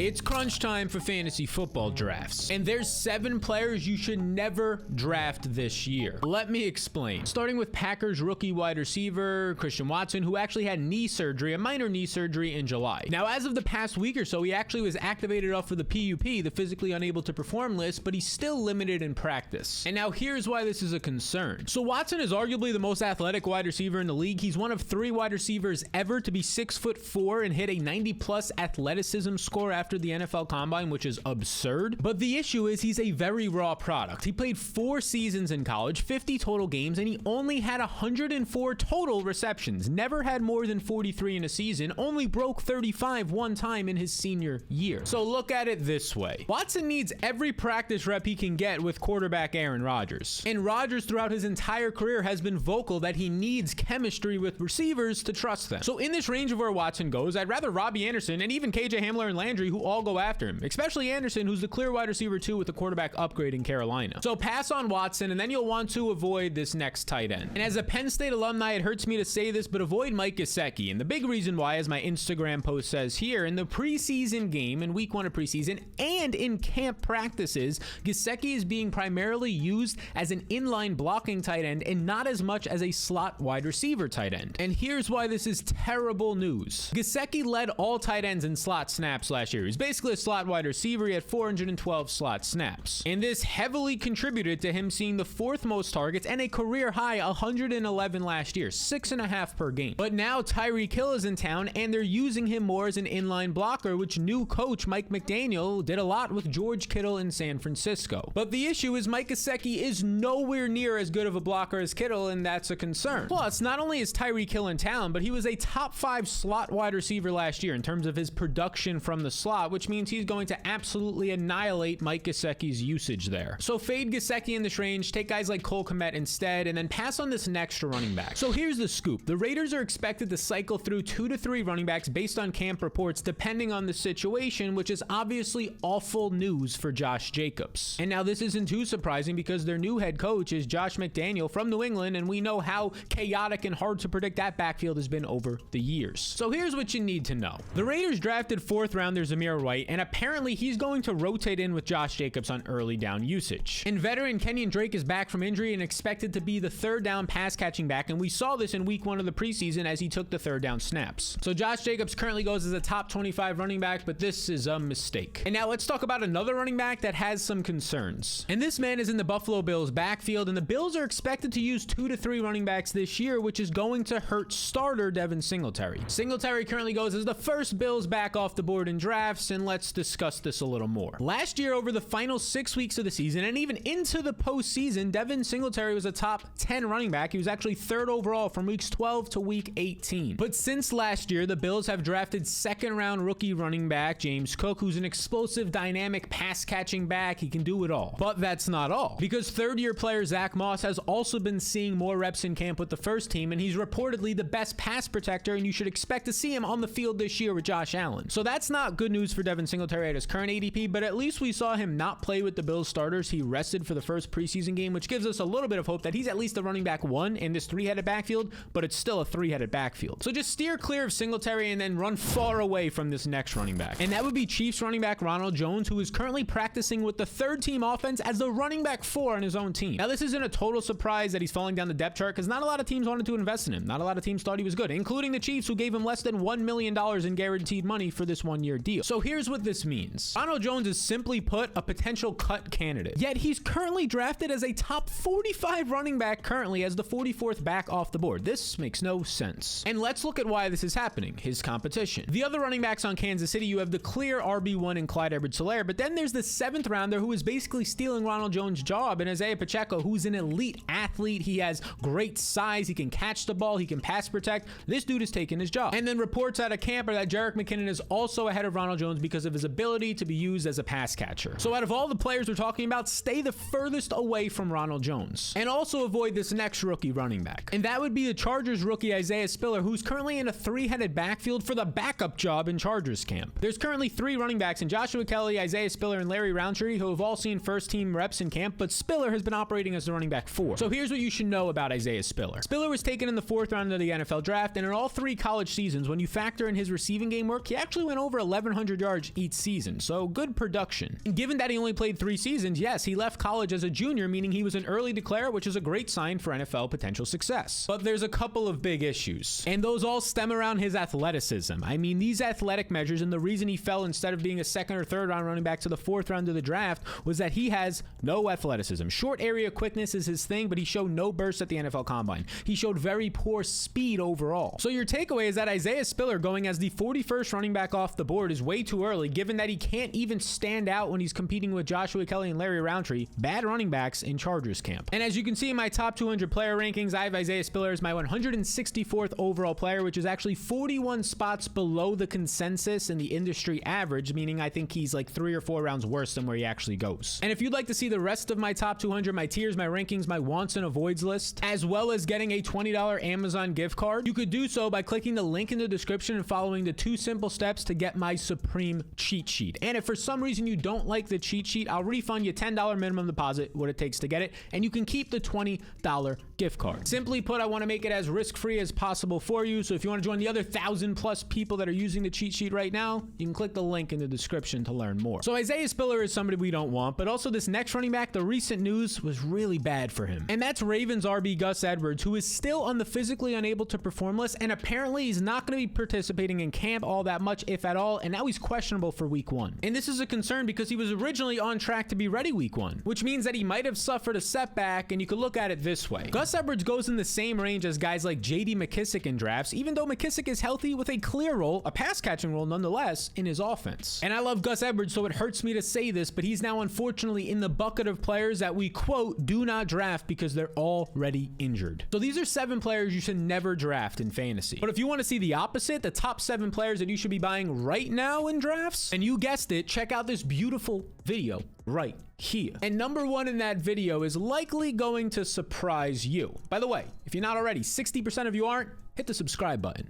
It's crunch time for fantasy football drafts, and there's 7 players you should never draft this year. Let me explain. Starting with Packers rookie wide receiver Deshaun Watson, who actually had a minor knee surgery in July. Now, as of the past week or so, he actually was activated off of the PUP, the physically unable to perform list, but he's still limited in practice. And now here's why this is a concern. So Watson is arguably the most athletic wide receiver in the league. He's one of 3 wide receivers ever to be 6'4" and hit a 90+ athleticism score after the NFL Combine, which is absurd. But the issue is he's a very raw product. He played 4 seasons in college, 50 total games, and he only had 104 total receptions. Never had more than 43 in a season, only broke 35 one time in his senior year. So look at it this way. Watson needs every practice rep he can get with quarterback Aaron Rodgers. And Rodgers throughout his entire career has been vocal that he needs chemistry with receivers to trust them. So in this range of where Watson goes, I'd rather Robbie Anderson and even KJ Hamler and Landry, who all go after him, especially Anderson, who's the clear wide receiver 2 with the quarterback upgrade in Carolina. So pass on Watson, and then you'll want to avoid this next tight end. And as a Penn State alumni, it hurts me to say this, but avoid Mike Gesicki. And the big reason why, as my Instagram post says here, in the preseason game, in week 1 of preseason, and in camp practices, Gesicki is being primarily used as an inline blocking tight end and not as much as a slot wide receiver tight end. And here's why this is terrible news. Gesicki led all tight ends in slot snaps last year. He's basically a slot wide receiver. He had 412 slot snaps. And this heavily contributed to him seeing the 4th most targets and a career high 111 last year, 6.5 per game. But now Tyreek Hill is in town and they're using him more as an inline blocker, which new coach Mike McDaniel did a lot with George Kittle in San Francisco. But the issue is Mike Gesicki is nowhere near as good of a blocker as Kittle, and that's a concern. Plus, not only is Tyreek Hill in town, but he was a top 5 slot wide receiver last year in terms of his production from the slot, which means he's going to absolutely annihilate Mike Gesicki's usage there. So fade Gesicki in this range, take guys like Cole Kmet instead, and then pass on this next running back. So here's the scoop. The Raiders are expected to cycle through 2 to 3 running backs based on camp reports, depending on the situation, which is obviously awful news for Josh Jacobs. And now this isn't too surprising because their new head coach is Josh McDaniel from New England, and we know how chaotic and hard to predict that backfield has been over the years. So here's what you need to know. The Raiders drafted 4th rounder Zamir White, and apparently he's going to rotate in with Josh Jacobs on early down usage. And veteran Kenyon Drake is back from injury and expected to be the 3rd down pass catching back, and we saw this in week 1 of the preseason as he took the 3rd down snaps. So Josh Jacobs currently goes as a top 25 running back, but this is a mistake. And now let's talk about another running back that has some concerns. And this man is in the Buffalo Bills backfield, and the Bills are expected to use 2 to 3 running backs this year, which is going to hurt starter Devin Singletary. Singletary currently goes as the first Bills back off the board in drafts, and let's discuss this a little more. Last year, over the final 6 weeks of the season, and even into the postseason, Devin Singletary was a top 10 running back. He was actually 3rd overall from weeks 12 to week 18. But since last year, the Bills have drafted 2nd round rookie running back James Cook, who's an explosive, dynamic, pass-catching back. He can do it all. But that's not all, because 3rd-year player Zach Moss has also been seeing more reps in camp with the first team, and he's reportedly the best pass protector, and you should expect to see him on the field this year with Josh Allen. So that's not good news for Devin Singletary at his current ADP, but at least we saw him not play with the Bills starters. He rested for the first preseason game, which gives us a little bit of hope that he's at least a running back 1 in this 3-headed backfield, but it's still a 3-headed backfield. So just steer clear of Singletary and then run far away from this next running back. And that would be Chiefs running back Ronald Jones, who is currently practicing with the 3rd team offense as the running back 4 on his own team. Now, this isn't a total surprise that he's falling down the depth chart because not a lot of teams wanted to invest in him. Not a lot of teams thought he was good, including the Chiefs, who gave him less than $1 million in guaranteed money for this 1-year deal. So here's what this means. Ronald Jones is simply put a potential cut candidate. Yet he's currently drafted as a top 45 running back currently as the 44th back off the board. This makes no sense. And let's look at why this is happening. His competition. The other running backs on Kansas City, you have the clear RB1 in Clyde Edwards-Helaire, but then there's the 7th rounder who is basically stealing Ronald Jones' job, and Isaiah Pacheco, who's an elite athlete. He has great size. He can catch the ball. He can pass protect. This dude is taking his job. And then reports out of camp are that Jerick McKinnon is also ahead of Ronald Jones because of his ability to be used as a pass catcher. So out of all the players we're talking about, stay the furthest away from Ronald Jones. And also avoid this next rookie running back. And that would be the Chargers rookie Isaiah Spiller, who's currently in a 3-headed backfield for the backup job in Chargers camp. There's currently 3 running backs in Joshua Kelly, Isaiah Spiller, and Larry Roundtree, who have all seen first team reps in camp, but Spiller has been operating as the running back 4. So here's what you should know about Isaiah Spiller. Spiller was taken in the 4th round of the NFL draft, and in all 3 college seasons, when you factor in his receiving game work, he actually went over 1,100 100 yards each season, so good production. And given that he only played 3 seasons, yes, he left college as a junior, meaning he was an early declarer, which is a great sign for NFL potential success. But there's a couple of big issues, and those all stem around his athleticism. I mean, these athletic measures, and the reason he fell instead of being a second or third round running back to the 4th round of the draft was that he has no athleticism. Short area quickness is his thing, but he showed no burst at the NFL Combine. He showed very poor speed overall. So your takeaway is that Isaiah Spiller going as the 41st running back off the board is way too early, given that he can't even stand out when he's competing with Joshua Kelly and Larry Roundtree, bad running backs in Chargers camp. And as you can see in my top 200 player rankings, I have Isaiah Spiller as my 164th overall player, which is actually 41 spots below the consensus and the industry average, meaning I think he's like 3 or 4 rounds worse than where he actually goes. And if you'd like to see the rest of my top 200, my tiers, my rankings, my wants and avoids list, as well as getting a $20 Amazon gift card, you could do so by clicking the link in the description and following the 2 simple steps to get my supreme cheat sheet. And if for some reason you don't like the cheat sheet, I'll refund you $10 minimum deposit, what it takes to get it, and you can keep the $20 gift card. Simply put, I want to make it as risk-free as possible for you, so if you want to join the other 1,000+ people that are using the cheat sheet right now, you can click the link in the description to learn more. So Isaiah Spiller is somebody we don't want, but also this next running back, the recent news was really bad for him. And that's Ravens RB Gus Edwards, who is still on the physically unable to perform list, and apparently he's not going to be participating in camp all that much, if at all, and now he's questionable for week 1. And this is a concern because he was originally on track to be ready week 1, which means that he might have suffered a setback, and you could look at it this way. Gus Edwards goes in the same range as guys like J.D. McKissick in drafts, even though McKissick is healthy with a clear role, a pass catching role nonetheless, in his offense. And I love Gus Edwards, so it hurts me to say this, but he's now unfortunately in the bucket of players that we, quote, do not draft because they're already injured. So these are 7 players you should never draft in fantasy. But if you want to see the opposite, the top 7 players that you should be buying right now in drafts, and you guessed it, check out this beautiful video right here. And number 1 in that video is likely going to surprise you. By the way, if you're not already, 60% of you aren't, hit the subscribe button.